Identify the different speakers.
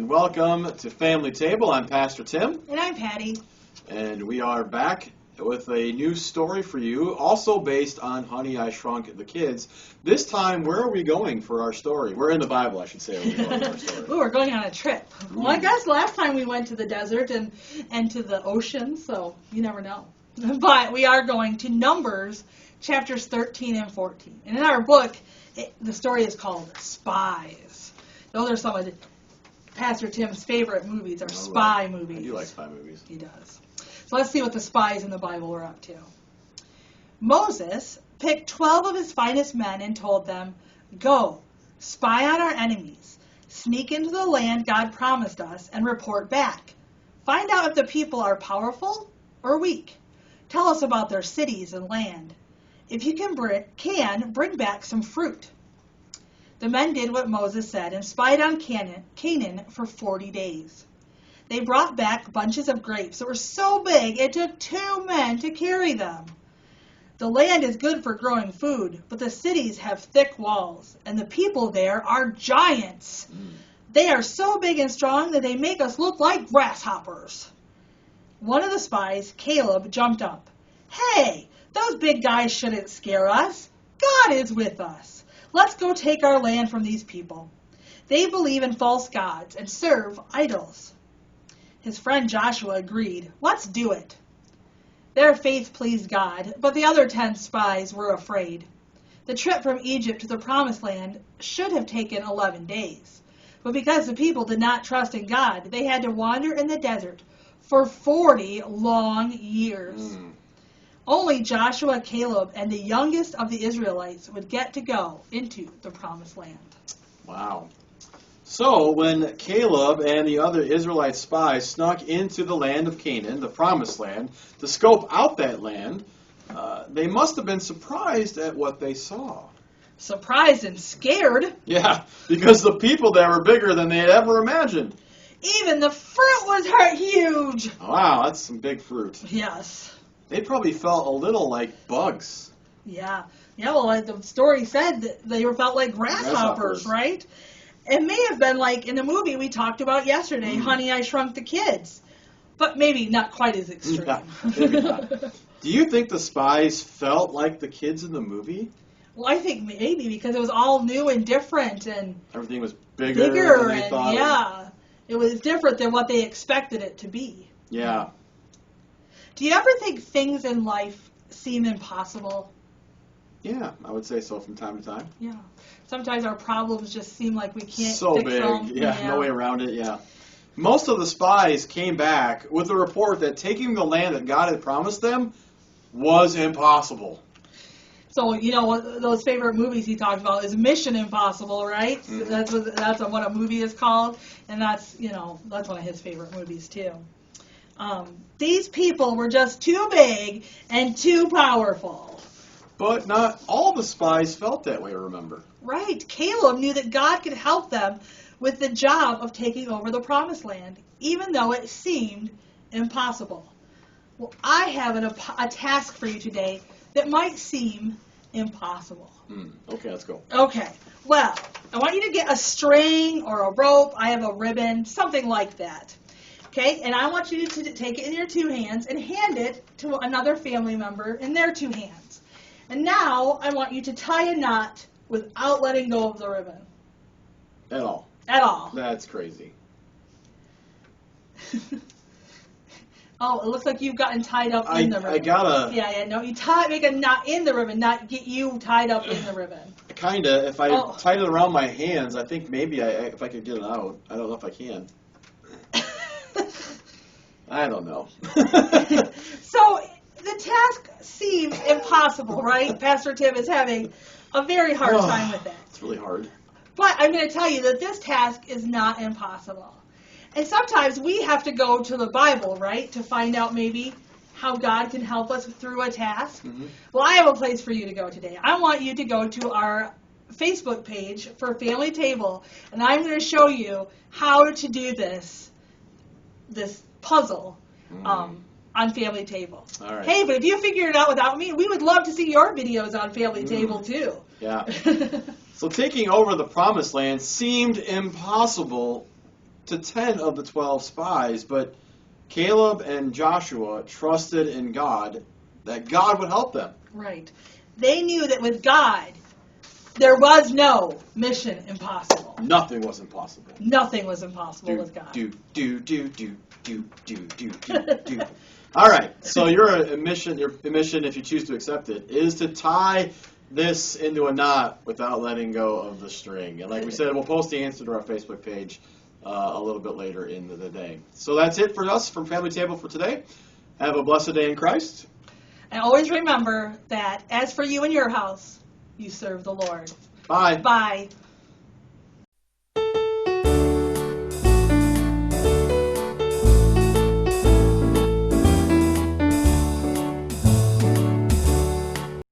Speaker 1: and welcome to Family Table. I'm Pastor Tim.
Speaker 2: And I'm Patty.
Speaker 1: And we are back with a new story for you, also based on Honey, I Shrunk the Kids. This time, where are we going for our story? We're in the Bible, I should say.
Speaker 2: Ooh, we're going on a trip. Well, I guess last time we went to the desert and to the ocean, so you never know. But we are going to Numbers, chapters 13 and 14. And in our book, the story is called Spies. Those are some of Pastor Tim's favorite movies, are spy movies.
Speaker 1: I do like spy movies.
Speaker 2: He does. So let's see what the spies in the Bible were up to. Moses picked 12 of his finest men and told them, "Go, spy on our enemies, sneak into the land God promised us, and report back. Find out if the people are powerful or weak. Tell us about their cities and land. If you can bring back some fruit." The men did what Moses said and spied on Canaan for 40 days. They brought back bunches of grapes that were so big it took 2 men to carry them. The land is good for growing food, but the cities have thick walls, and the people there are giants. They are so big and strong that they make us look like grasshoppers. One of the spies, Caleb, jumped up. "Hey, those big guys shouldn't scare us. God is with us. Let's go take our land from these people. They believe in false gods and serve idols." His friend Joshua agreed. "Let's do it." Their faith pleased God, but the other 10 spies were afraid. The trip from Egypt to the Promised Land should have taken 11 days. But because the people did not trust in God, they had to wander in the desert for 40 long years. Only Joshua, Caleb, and the youngest of the Israelites would get to go into the Promised Land.
Speaker 1: Wow. So when Caleb and the other Israelite spies snuck into the land of Canaan, the Promised Land, to scope out that land, they must have been surprised at what they saw.
Speaker 2: Surprised and scared.
Speaker 1: Yeah, because the people there were bigger than they had ever imagined.
Speaker 2: Even the fruit was huge.
Speaker 1: Wow, that's some big fruit.
Speaker 2: Yes.
Speaker 1: They probably felt a little like bugs.
Speaker 2: Yeah. Yeah, well, like the story said that they felt like grasshoppers, right? It may have been like in the movie we talked about yesterday, Honey, I Shrunk the Kids. But maybe not quite as extreme.
Speaker 1: Yeah, maybe not. Do you think the spies felt like the kids in the movie?
Speaker 2: Well, I think maybe because it was all new and different and
Speaker 1: everything was bigger than they thought.
Speaker 2: Yeah, it was different than what they expected it to be.
Speaker 1: Yeah.
Speaker 2: Do you ever think things in life seem impossible?
Speaker 1: Yeah, I would say so from time to time.
Speaker 2: Yeah. Sometimes our problems just seem like we can't
Speaker 1: so
Speaker 2: fix
Speaker 1: big.
Speaker 2: them.
Speaker 1: Yeah, no way around it, yeah. Most of the spies came back with a report that taking the land that God had promised them was impossible. So,
Speaker 2: you know, those favorite movies he talked about is Mission Impossible, right? Mm-hmm. That's what a movie is called, and that's one of his favorite movies too. These people were just too big and too powerful.
Speaker 1: But not all the spies felt that way, remember? Right.
Speaker 2: Caleb knew that God could help them with the job of taking over the Promised Land, even though it seemed impossible. Well, I have a task for you today that might seem impossible.
Speaker 1: Okay, let's go.
Speaker 2: Okay. Well, I want you to get a string or a rope. I have a ribbon, something like that. Okay, and I want you to take it in your 2 hands and hand it to another family member in their 2 hands. And now I want you to tie a knot without letting go of the ribbon.
Speaker 1: At all?
Speaker 2: At all.
Speaker 1: That's crazy.
Speaker 2: Oh, it looks like you've gotten tied up in the ribbon.
Speaker 1: I gotta...
Speaker 2: Yeah, no, make a knot in the ribbon, not get you tied up in the ribbon.
Speaker 1: Kinda. If I tied it around my hands, I think maybe if I could get it out. I don't know if I can. I don't know.
Speaker 2: So the task seems impossible, right? Pastor Tim is having a very hard time with it.
Speaker 1: It's really hard.
Speaker 2: But I'm going to tell you that this task is not impossible. And sometimes we have to go to the Bible, right, to find out maybe how God can help us through a task. Mm-hmm. Well, I have a place for you to go today. I want you to go to our Facebook page for Family Table, and I'm going to show you how to do this puzzle on Family Table.
Speaker 1: All right.
Speaker 2: Hey, but if you figure it out without me, we would love to see your videos on Family Table too.
Speaker 1: Yeah. So taking over the Promised Land seemed impossible to 10 of the 12 spies, but Caleb and Joshua trusted in God, that God would help them.
Speaker 2: Right. They knew that with God, there was no mission impossible.
Speaker 1: Nothing was impossible.
Speaker 2: Nothing was impossible with God.
Speaker 1: Do. All right, so your mission, if you choose to accept it, is to tie this into a knot without letting go of the string. And like we said, we'll post the answer to our Facebook page a little bit later in the day. So that's it for us from Family Table for today. Have a blessed day in Christ.
Speaker 2: And always remember that as for you and your house, you serve the Lord.
Speaker 1: Bye.
Speaker 2: Bye.